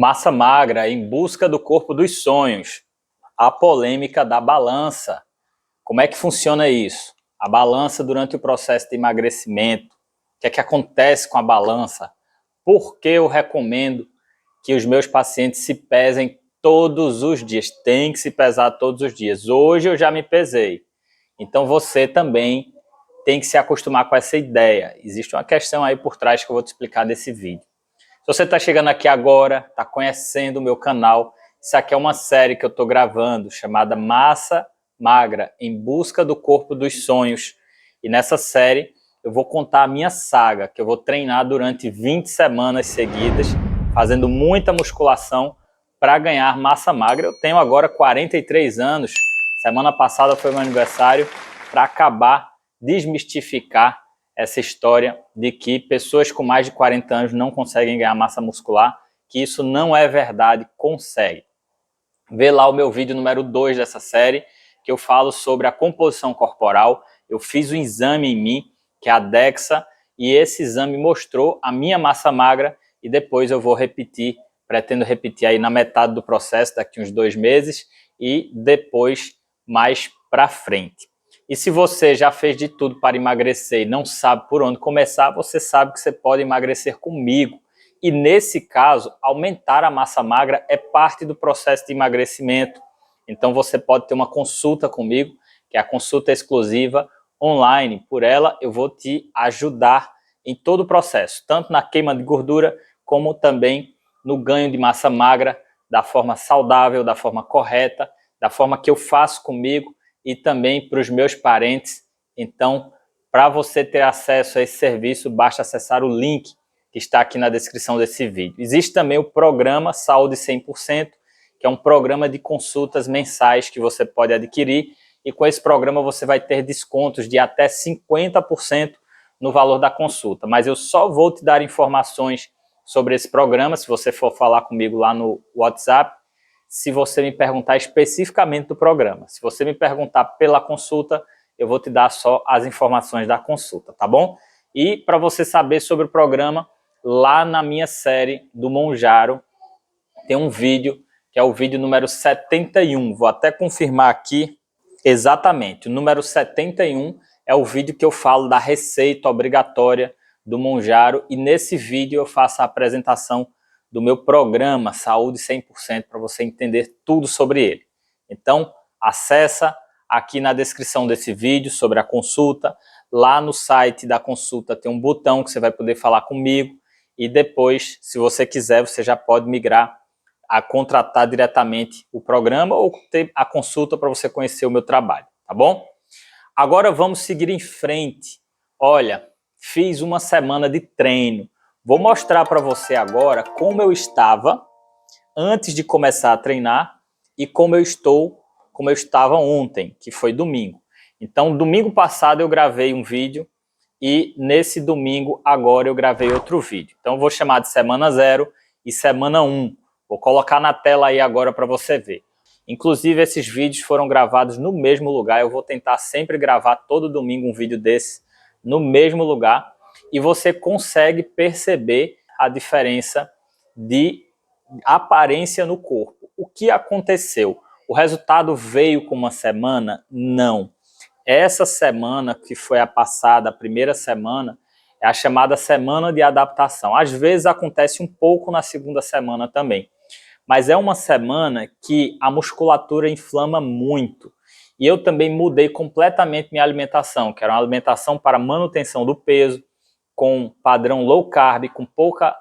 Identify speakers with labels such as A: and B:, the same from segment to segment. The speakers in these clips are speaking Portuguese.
A: Massa magra em busca do corpo dos sonhos. A polêmica da balança. Como é que funciona isso? A balança durante o processo de emagrecimento. O que é que acontece com a balança? Por que eu recomendo que os meus pacientes se pesem todos os dias? Tem que se pesar todos os dias. Hoje eu já me pesei. Então você também tem que se acostumar com essa ideia. Existe uma questão aí por trás que eu vou te explicar nesse vídeo. Se você está chegando aqui agora, está conhecendo o meu canal, isso aqui é uma série que eu estou gravando chamada Massa Magra, em busca do corpo dos sonhos. E nessa série eu vou contar a minha saga, que eu vou treinar durante 20 semanas seguidas, fazendo muita musculação para ganhar massa magra. Eu tenho agora 43 anos, semana passada foi meu aniversário, para acabar desmistificar essa história de que pessoas com mais de 40 anos não conseguem ganhar massa muscular, que isso não é verdade, consegue. Vê lá o meu vídeo número 2 dessa série, que eu falo sobre a composição corporal. Eu fiz um exame em mim, que é a DEXA, e esse exame mostrou a minha massa magra, e depois eu vou repetir, pretendo repetir aí na metade do processo, daqui uns 2 meses, e depois mais para frente. E se você já fez de tudo para emagrecer e não sabe por onde começar, você sabe que você pode emagrecer comigo. E nesse caso, aumentar a massa magra é parte do processo de emagrecimento. Então você pode ter uma consulta comigo, que é a consulta exclusiva online. Por ela eu vou te ajudar em todo o processo, tanto na queima de gordura, como também no ganho de massa magra, da forma saudável, da forma correta, da forma que eu faço comigo, e também para os meus parentes. Então, para você ter acesso a esse serviço, basta acessar o link que está aqui na descrição desse vídeo. Existe também o programa Saúde 100%, que é um programa de consultas mensais que você pode adquirir, e com esse programa você vai ter descontos de até 50% no valor da consulta. Mas eu só vou te dar informações sobre esse programa, se você for falar comigo lá no WhatsApp, se você me perguntar especificamente do programa. Se você me perguntar pela consulta, eu vou te dar só as informações da consulta, tá bom? E para você saber sobre o programa, lá na minha série do Monjaro, tem um vídeo, que é o vídeo número 71. Vou até confirmar aqui exatamente. O número 71 é o vídeo que eu falo da receita obrigatória do Monjaro, e nesse vídeo eu faço a apresentação do meu programa Saúde 100% para você entender tudo sobre ele. Então, acessa aqui na descrição desse vídeo sobre a consulta. Lá no site da consulta tem um botão que você vai poder falar comigo, e depois, se você quiser, você já pode migrar a contratar diretamente o programa ou ter a consulta para você conhecer o meu trabalho, tá bom? Agora vamos seguir em frente. Olha, fiz uma semana de treino. Vou mostrar para você agora como eu estava antes de começar a treinar e como eu estava ontem, que foi domingo. Então, domingo passado eu gravei um vídeo e nesse domingo agora eu gravei outro vídeo. Então, eu vou chamar de semana 0 e semana 1. Vou colocar na tela aí agora para você ver. Inclusive, esses vídeos foram gravados no mesmo lugar. Eu vou tentar sempre gravar todo domingo um vídeo desse no mesmo lugar. E você consegue perceber a diferença de aparência no corpo. O que aconteceu? O resultado veio com uma semana? Não. Essa semana, que foi a passada, a primeira semana, é a chamada semana de adaptação. Às vezes acontece um pouco na segunda semana também. Mas é uma semana que a musculatura inflama muito. E eu também mudei completamente minha alimentação, que era uma alimentação para manutenção do peso, com padrão low carb, com pouca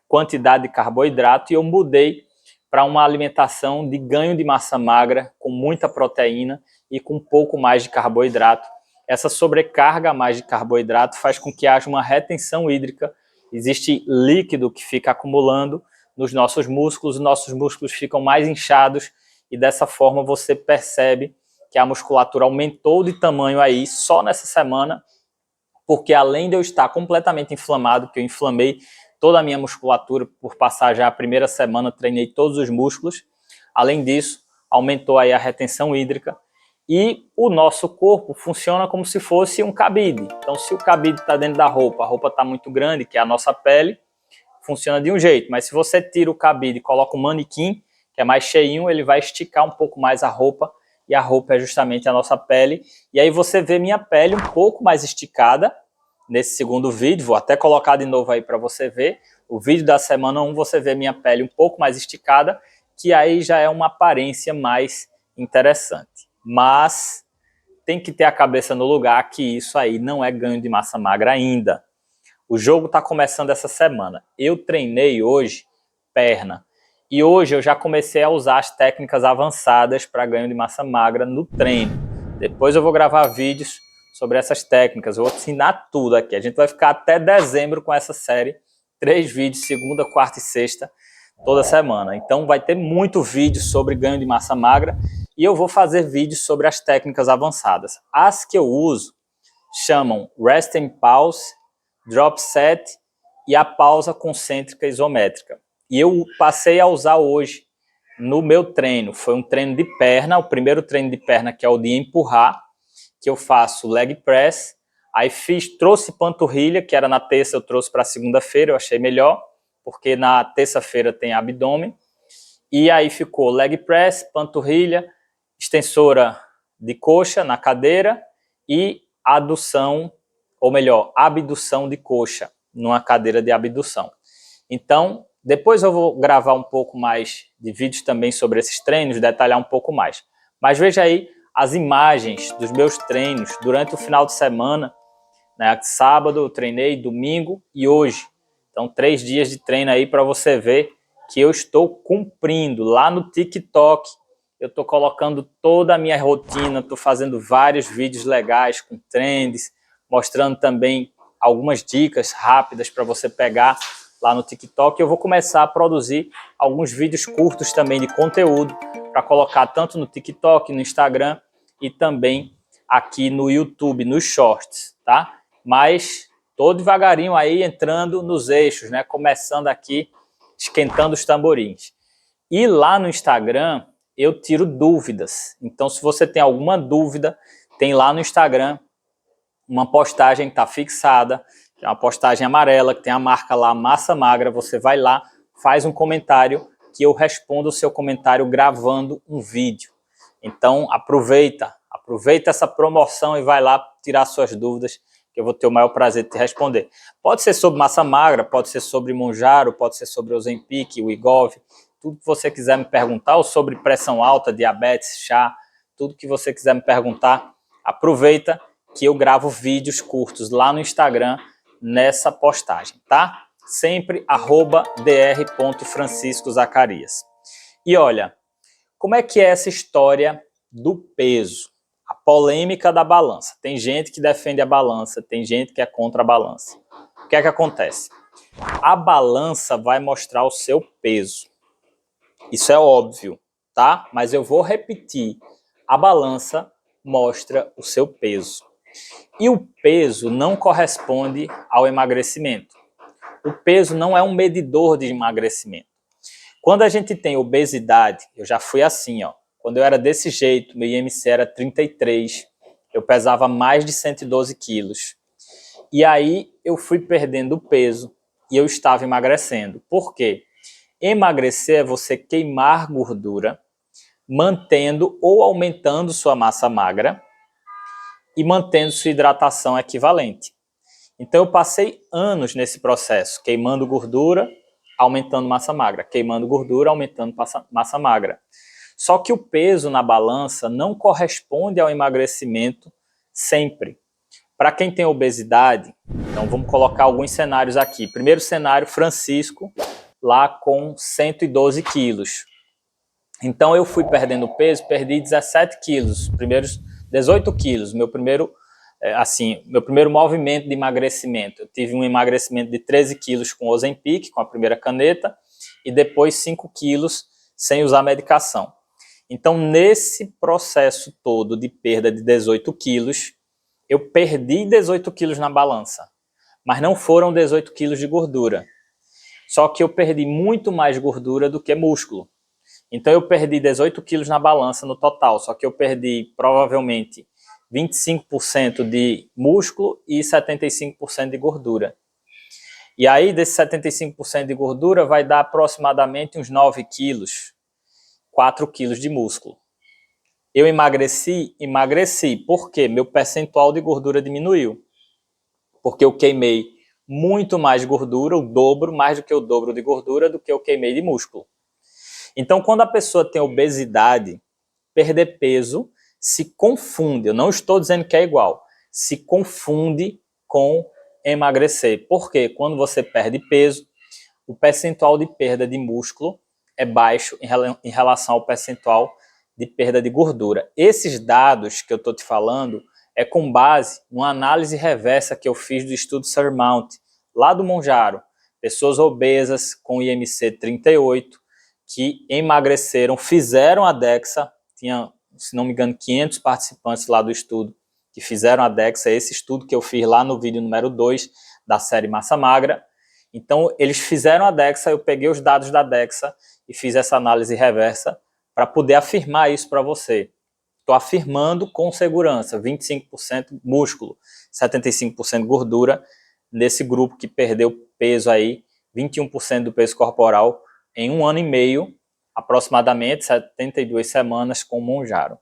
A: quantidade de carboidrato, e eu mudei para uma alimentação de ganho de massa magra, com muita proteína e com um pouco mais de carboidrato. Essa sobrecarga a mais de carboidrato faz com que haja uma retenção hídrica, existe líquido que fica acumulando nos nossos músculos ficam mais inchados, e dessa forma você percebe que a musculatura aumentou de tamanho aí só nessa semana, porque além de eu estar completamente inflamado, que eu inflamei toda a minha musculatura por passar já a primeira semana, treinei todos os músculos, além disso, aumentou aí a retenção hídrica, e o nosso corpo funciona como se fosse um cabide. Então, se o cabide está dentro da roupa, a roupa está muito grande, que é a nossa pele, funciona de um jeito, mas se você tira o cabide e coloca um manequim, que é mais cheinho, ele vai esticar um pouco mais a roupa, e a roupa é justamente a nossa pele. E aí você vê minha pele um pouco mais esticada nesse segundo vídeo, vou até colocar de novo aí para você ver. O vídeo da semana 1 você vê minha pele um pouco mais esticada, que aí já é uma aparência mais interessante. Mas tem que ter a cabeça no lugar que isso aí não é ganho de massa magra ainda. O jogo está começando essa semana. Eu treinei hoje perna. E hoje eu já comecei a usar as técnicas avançadas para ganho de massa magra no treino. Depois eu vou gravar vídeos sobre essas técnicas. Eu vou ensinar tudo aqui. A gente vai ficar até dezembro com essa série. 3 vídeos, segunda, quarta e sexta, toda semana. Então vai ter muito vídeo sobre ganho de massa magra. E eu vou fazer vídeos sobre as técnicas avançadas. As que eu uso chamam Rest and Pause, Drop Set e a pausa concêntrica isométrica. E eu passei a usar hoje no meu treino. Foi um treino de perna, o primeiro treino de perna, que é o de empurrar, que eu faço leg press. Aí trouxe panturrilha, que era na terça, eu trouxe para segunda-feira, eu achei melhor, porque na terça-feira tem abdômen. E aí ficou leg press, panturrilha, extensora de coxa na cadeira e adução, ou melhor, abdução de coxa, numa cadeira de abdução. Então, depois eu vou gravar um pouco mais de vídeos também sobre esses treinos, detalhar um pouco mais. Mas veja aí as imagens dos meus treinos durante o final de semana, né? Sábado eu treinei, domingo e hoje. Então, 3 dias de treino aí para você ver que eu estou cumprindo. Lá no TikTok, eu estou colocando toda a minha rotina, estou fazendo vários vídeos legais com trends, mostrando também algumas dicas rápidas para você pegar lá no TikTok. Eu vou começar a produzir alguns vídeos curtos também de conteúdo para colocar tanto no TikTok, no Instagram e também aqui no YouTube, nos Shorts, tá? Mas tô devagarinho aí entrando nos eixos, né? Começando aqui, esquentando os tamborins. E lá no Instagram eu tiro dúvidas. Então, se você tem alguma dúvida, tem lá no Instagram uma postagem que está fixada, que é uma postagem amarela, que tem a marca lá, Massa Magra. Você vai lá, faz um comentário, que eu respondo o seu comentário gravando um vídeo. Então, aproveita essa promoção e vai lá tirar suas dúvidas, que eu vou ter o maior prazer de te responder. Pode ser sobre massa magra, pode ser sobre Mounjaro, pode ser sobre Ozempic, Wegovy, tudo que você quiser me perguntar, ou sobre pressão alta, diabetes, chá, tudo que você quiser me perguntar, aproveita que eu gravo vídeos curtos lá no Instagram nessa postagem, tá? Sempre @dr.franciscozacarias. E olha, como é que é essa história do peso? A polêmica da balança. Tem gente que defende a balança, tem gente que é contra a balança. O que é que acontece? A balança vai mostrar o seu peso. Isso é óbvio, tá? Mas eu vou repetir. A balança mostra o seu peso. E o peso não corresponde ao emagrecimento. O peso não é um medidor de emagrecimento. Quando a gente tem obesidade, eu já fui assim, ó. Quando eu era desse jeito, meu IMC era 33, eu pesava mais de 112 quilos. E aí eu fui perdendo peso e eu estava emagrecendo. Por quê? Emagrecer é você queimar gordura, mantendo ou aumentando sua massa magra e mantendo sua hidratação equivalente. Então eu passei anos nesse processo, queimando gordura, aumentando massa magra, queimando gordura, aumentando massa magra. Só que o peso na balança não corresponde ao emagrecimento sempre. Para quem tem obesidade, então vamos colocar alguns cenários aqui. Primeiro cenário, Francisco, lá com 112 quilos. Então eu fui perdendo peso, perdi 17 quilos, primeiros 18 quilos, meu primeiro movimento de emagrecimento. Eu tive um emagrecimento de 13 quilos com Ozempic, com a primeira caneta, e depois 5 quilos sem usar medicação. Então, nesse processo todo de perda de 18 quilos, eu perdi 18 quilos na balança, mas não foram 18 quilos de gordura. Só que eu perdi muito mais gordura do que músculo. Então, eu perdi 18 quilos na balança no total, só que eu perdi provavelmente 25% de músculo e 75% de gordura. E aí, desses 75% de gordura, vai dar aproximadamente uns 9 quilos, 4 quilos de músculo. Eu emagreci? Emagreci. Por quê? Meu percentual de gordura diminuiu. Porque eu queimei muito mais gordura, o dobro, mais do que o dobro de gordura do que eu queimei de músculo. Então, quando a pessoa tem obesidade, perder peso se confunde, eu não estou dizendo que é igual, se confunde com emagrecer. Porque quando você perde peso, o percentual de perda de músculo é baixo em relação ao percentual de perda de gordura. Esses dados que eu estou te falando é com base numa análise reversa que eu fiz do estudo Surmount, lá do Monjaro. Pessoas obesas com IMC 38, que emagreceram, fizeram a DEXA, tinha, se não me engano, 500 participantes lá do estudo que fizeram a DEXA, esse estudo que eu fiz lá no vídeo número 2 da série Massa Magra. Então, eles fizeram a DEXA, eu peguei os dados da DEXA e fiz essa análise reversa para poder afirmar isso para você. Estou afirmando com segurança, 25% músculo, 75% gordura, nesse grupo que perdeu peso aí, 21% do peso corporal, em 1 ano e meio, aproximadamente 72 semanas com o Monjaro.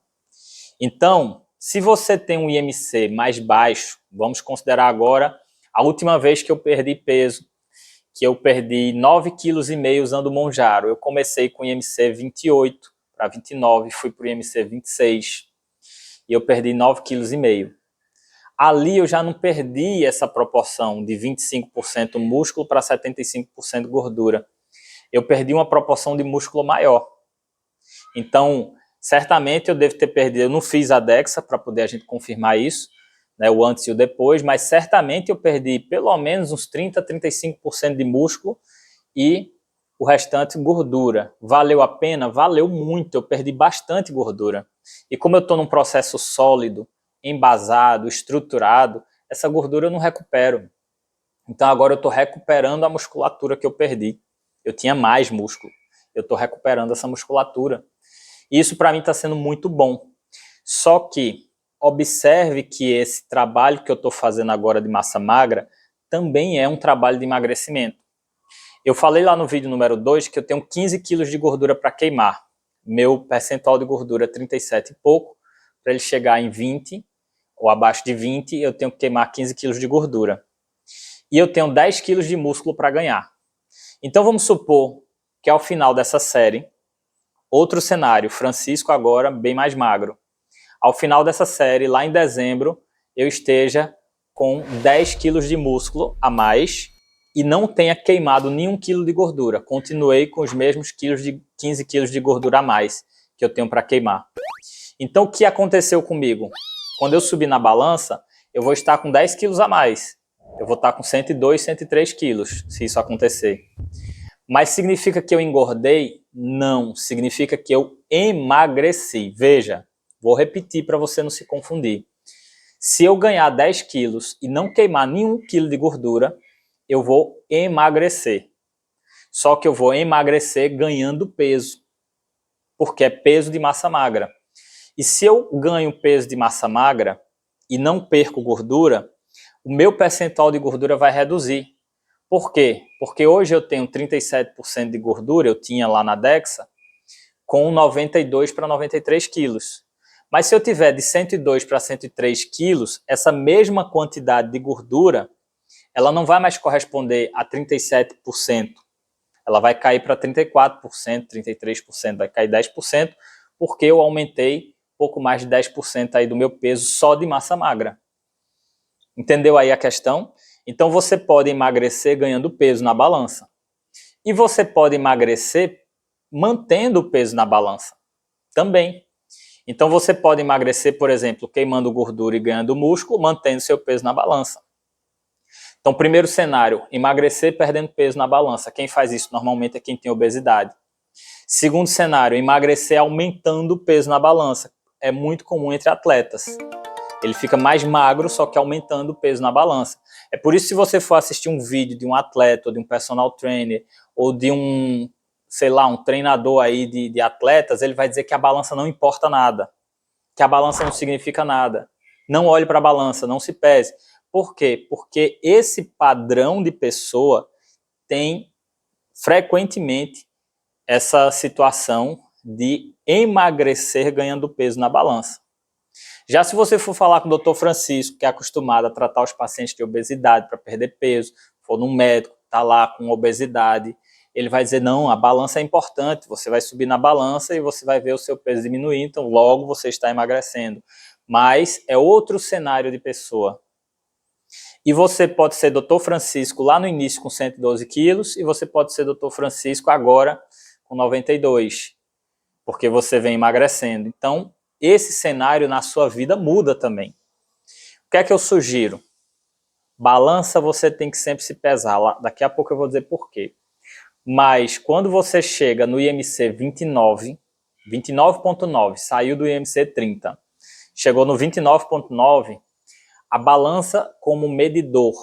A: Então, se você tem um IMC mais baixo, vamos considerar agora a última vez que eu perdi peso, que eu perdi 9,5 kg usando o Monjaro. Eu comecei com IMC 28 para 29, fui para o IMC 26 e eu perdi 9,5 kg. Ali eu já não perdi essa proporção de 25% músculo para 75% gordura. Eu perdi uma proporção de músculo maior. Então, certamente eu devo ter perdido, eu não fiz a DEXA para poder a gente confirmar isso, né, o antes e o depois, mas certamente eu perdi pelo menos uns 30, 35% de músculo e o restante gordura. Valeu a pena? Valeu muito, eu perdi bastante gordura. E como eu estou num processo sólido, embasado, estruturado, essa gordura eu não recupero. Então agora eu estou recuperando a musculatura que eu perdi. Eu tinha mais músculo, eu estou recuperando essa musculatura. E isso para mim está sendo muito bom. Só que observe que esse trabalho que eu estou fazendo agora de massa magra também é um trabalho de emagrecimento. Eu falei lá no vídeo número 2 que eu tenho 15 quilos de gordura para queimar. Meu percentual de gordura é 37 e pouco. Para ele chegar em 20 ou abaixo de 20, eu tenho que queimar 15 quilos de gordura. E eu tenho 10 quilos de músculo para ganhar. Então vamos supor que ao final dessa série, outro cenário, Francisco agora bem mais magro. Ao final dessa série, lá em dezembro, eu esteja com 10 quilos de músculo a mais e não tenha queimado nenhum quilo de gordura. Continuei com os mesmos 15 quilos de gordura a mais que eu tenho para queimar. Então, o que aconteceu comigo? Quando eu subir na balança, eu vou estar com 10 quilos a mais. Eu vou estar com 102, 103 quilos, se isso acontecer. Mas significa que eu engordei? Não. Significa que eu emagreci. Veja, vou repetir para você não se confundir. Se eu ganhar 10 quilos e não queimar nenhum quilo de gordura, eu vou emagrecer. Só que eu vou emagrecer ganhando peso, porque é peso de massa magra. E se eu ganho peso de massa magra e não perco gordura, o meu percentual de gordura vai reduzir. Por quê? Porque hoje eu tenho 37% de gordura, eu tinha lá na DEXA, com 92 para 93 quilos. Mas se eu tiver de 102 para 103 quilos, essa mesma quantidade de gordura, ela não vai mais corresponder a 37%. Ela vai cair para 34%, 33%, vai cair 10%, porque eu aumentei pouco mais de 10% aí do meu peso só de massa magra. Entendeu aí a questão? Então você pode emagrecer ganhando peso na balança. E você pode emagrecer mantendo o peso na balança também. Então você pode emagrecer, por exemplo, queimando gordura e ganhando músculo, mantendo seu peso na balança. Então, primeiro cenário, emagrecer perdendo peso na balança. Quem faz isso normalmente é quem tem obesidade. Segundo cenário, emagrecer aumentando o peso na balança. É muito comum entre atletas. Ele fica mais magro, só que aumentando o peso na balança. É por isso que se você for assistir um vídeo de um atleta, ou de um personal trainer, ou de um, sei lá, um treinador aí de atletas, ele vai dizer que a balança não importa nada, que a balança não significa nada. Não olhe para a balança, não se pese. Por quê? Porque esse padrão de pessoa tem frequentemente essa situação de emagrecer ganhando peso na balança. Já se você for falar com o Dr. Francisco, que é acostumado a tratar os pacientes de obesidade para perder peso, for num médico, está lá com obesidade, ele vai dizer, não, a balança é importante, você vai subir na balança e você vai ver o seu peso diminuir, então logo você está emagrecendo. Mas é outro cenário de pessoa. E você pode ser Dr. Francisco lá no início com 112 quilos e você pode ser Dr. Francisco agora com 92, porque você vem emagrecendo. Então, esse cenário na sua vida muda também. O que é que eu sugiro? Balança você tem que sempre se pesar. Daqui a pouco eu vou dizer por quê. Mas quando você chega no IMC 29, 29.9, saiu do IMC 30, chegou no 29.9, a balança como medidor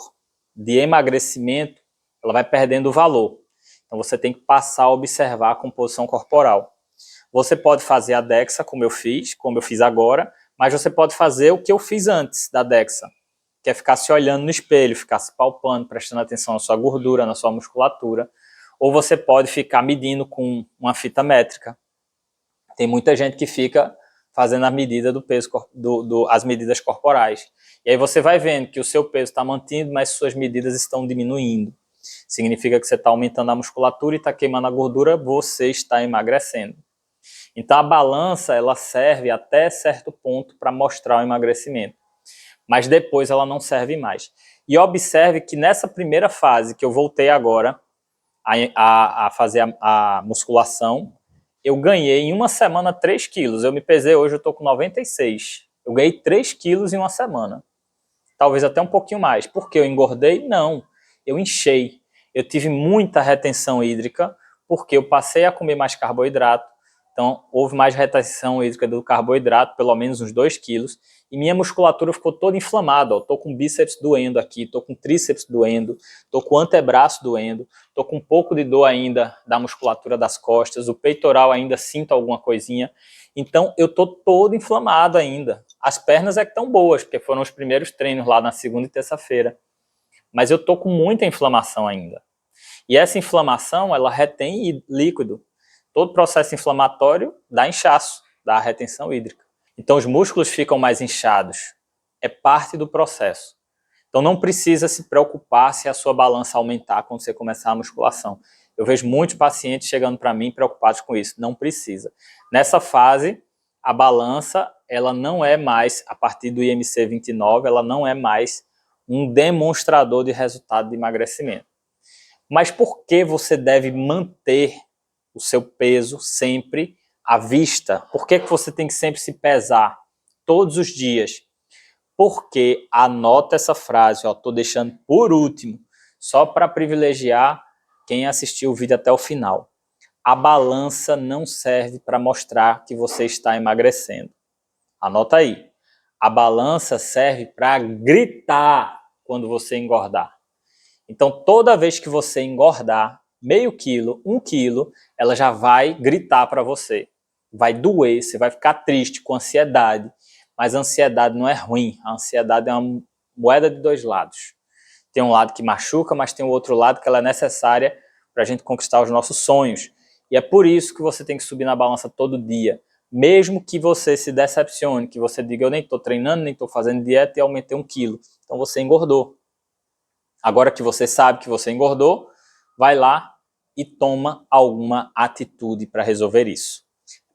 A: de emagrecimento, ela vai perdendo valor. Então você tem que passar a observar a composição corporal. Você pode fazer a DEXA, como eu fiz agora, mas você pode fazer o que eu fiz antes da DEXA, que é ficar se olhando no espelho, ficar se palpando, prestando atenção na sua gordura, na sua musculatura. Ou você pode ficar medindo com uma fita métrica. Tem muita gente que fica fazendo a medida do peso, as medidas corporais. E aí você vai vendo que o seu peso está mantido, mas suas medidas estão diminuindo. Significa que você está aumentando a musculatura e está queimando a gordura, você está emagrecendo. Então a balança, ela serve até certo ponto para mostrar o emagrecimento. Mas depois ela não serve mais. E observe que nessa primeira fase, que eu voltei agora a fazer a musculação, eu ganhei em uma semana 3 quilos. Eu me pesei hoje, eu estou com 96. Eu ganhei 3 quilos em uma semana. Talvez até um pouquinho mais. Por que eu engordei? Não. Eu inchei. Eu tive muita retenção hídrica, porque eu passei a comer mais carboidrato. Então, houve mais retenção hídrica do carboidrato, pelo menos uns 2 quilos. E minha musculatura ficou toda inflamada. Estou com bíceps doendo aqui, estou com tríceps doendo, estou com o antebraço doendo, estou com um pouco de dor ainda da musculatura das costas, o peitoral ainda sinto alguma coisinha. Então, eu estou todo inflamado ainda. As pernas é que estão boas, porque foram os primeiros treinos lá na segunda e terça-feira. Mas eu estou com muita inflamação ainda. E essa inflamação, ela retém líquido. Todo processo inflamatório dá inchaço, dá retenção hídrica. Então os músculos ficam mais inchados. É parte do processo. Então não precisa se preocupar se a sua balança aumentar quando você começar a musculação. Eu vejo muitos pacientes chegando para mim preocupados com isso. Não precisa. Nessa fase, a balança, ela não é mais, a partir do IMC 29, ela não é mais um demonstrador de resultado de emagrecimento. Mas por que você deve manter o seu peso sempre à vista? Por que você tem que sempre se pesar todos os dias? Porque, anota essa frase, estou deixando por último, só para privilegiar quem assistiu o vídeo até o final. A balança não serve para mostrar que você está emagrecendo. Anota aí. A balança serve para gritar quando você engordar. Então, toda vez que você engordar meio quilo, 1 quilo, ela já vai gritar para você. Vai doer, você vai ficar triste, com ansiedade. Mas a ansiedade não é ruim. A ansiedade é uma moeda de 2 lados. Tem um lado que machuca, mas tem o outro lado que ela é necessária para a gente conquistar os nossos sonhos. E é por isso que você tem que subir na balança todo dia. Mesmo que você se decepcione, que você diga, eu nem estou treinando, nem estou fazendo dieta e aumentei 1 quilo. Então você engordou. Agora que você sabe que você engordou, vai lá e toma alguma atitude para resolver isso.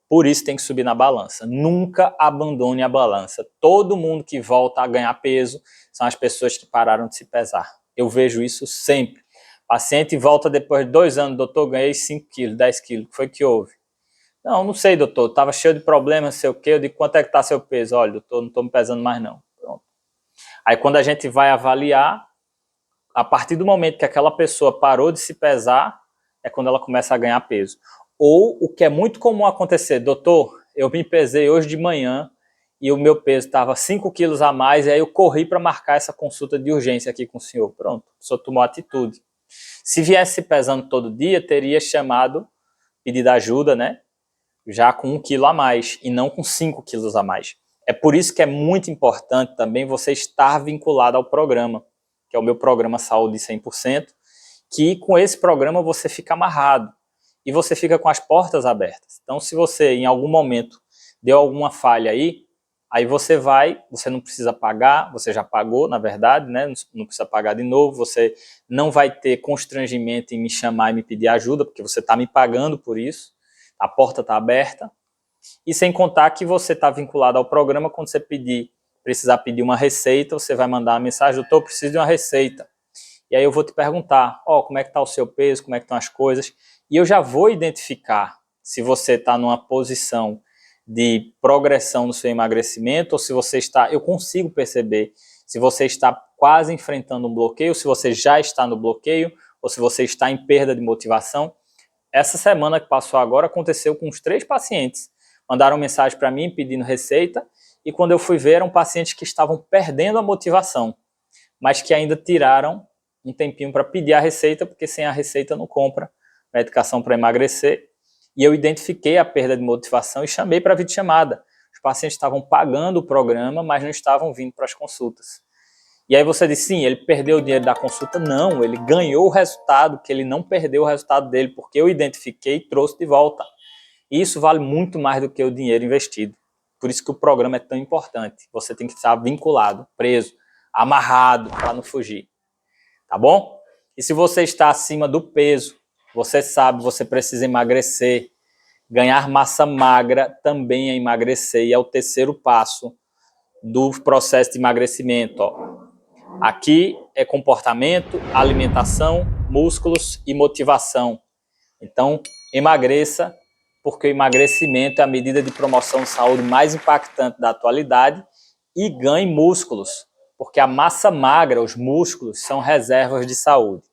A: Por isso tem que subir na balança. Nunca abandone a balança. Todo mundo que volta a ganhar peso são as pessoas que pararam de se pesar. Eu vejo isso sempre. Paciente volta depois de 2 anos, doutor, ganhei 5 quilos, 10 quilos. O que foi que houve? Não sei, doutor, estava cheio de problemas, não sei o quê. Eu digo, quanto é que está seu peso? Olha, doutor, não estou me pesando mais não. Pronto. Aí quando a gente vai avaliar, a partir do momento que aquela pessoa parou de se pesar, é quando ela começa a ganhar peso. Ou o que é muito comum acontecer, doutor, eu me pesei hoje de manhã e o meu peso estava 5 quilos a mais, e aí eu corri para marcar essa consulta de urgência aqui com o senhor. Pronto, o senhor tomou atitude. Se viesse se pesando todo dia, teria chamado, pedido ajuda, né? Já com 1 quilo a mais e não com 5 quilos a mais. É por isso que é muito importante também você estar vinculado ao programa, que é o meu programa Saúde 100%, que com esse programa você fica amarrado e você fica com as portas abertas. Então, se você em algum momento deu alguma falha aí você não precisa pagar, você já pagou, na verdade, né? Não precisa pagar de novo, você não vai ter constrangimento em me chamar e me pedir ajuda, porque você está me pagando por isso, a porta está aberta. E sem contar que você está vinculado ao programa, quando você precisar pedir uma receita, você vai mandar uma mensagem: doutor, preciso de uma receita. E aí eu vou te perguntar, como é que está o seu peso, como é que estão as coisas, e eu já vou identificar se você está numa posição de progressão no seu emagrecimento, ou se você está, eu consigo perceber se você está quase enfrentando um bloqueio, se você já está no bloqueio, ou se você está em perda de motivação. Essa semana que passou agora aconteceu com uns 3 pacientes. Mandaram mensagem para mim pedindo receita, e quando eu fui ver, eram pacientes que estavam perdendo a motivação, mas que ainda tiraram um tempinho para pedir a receita, porque sem a receita não compra medicação para emagrecer. E eu identifiquei a perda de motivação e chamei para videochamada. Os pacientes estavam pagando o programa, mas não estavam vindo para as consultas. E aí você diz, sim, ele perdeu o dinheiro da consulta. Não, ele ganhou o resultado, que ele não perdeu o resultado dele, porque eu identifiquei e trouxe de volta. E isso vale muito mais do que o dinheiro investido. Por isso que o programa é tão importante. Você tem que estar vinculado, preso, amarrado, para não fugir. Tá bom? E se você está acima do peso, você sabe, você precisa emagrecer. Ganhar massa magra também é emagrecer, e é o terceiro passo do processo de emagrecimento. Aqui é comportamento, alimentação, músculos e motivação. Então, emagreça, porque o emagrecimento é a medida de promoção de saúde mais impactante da atualidade, e ganhe músculos, porque a massa magra, os músculos, são reservas de saúde.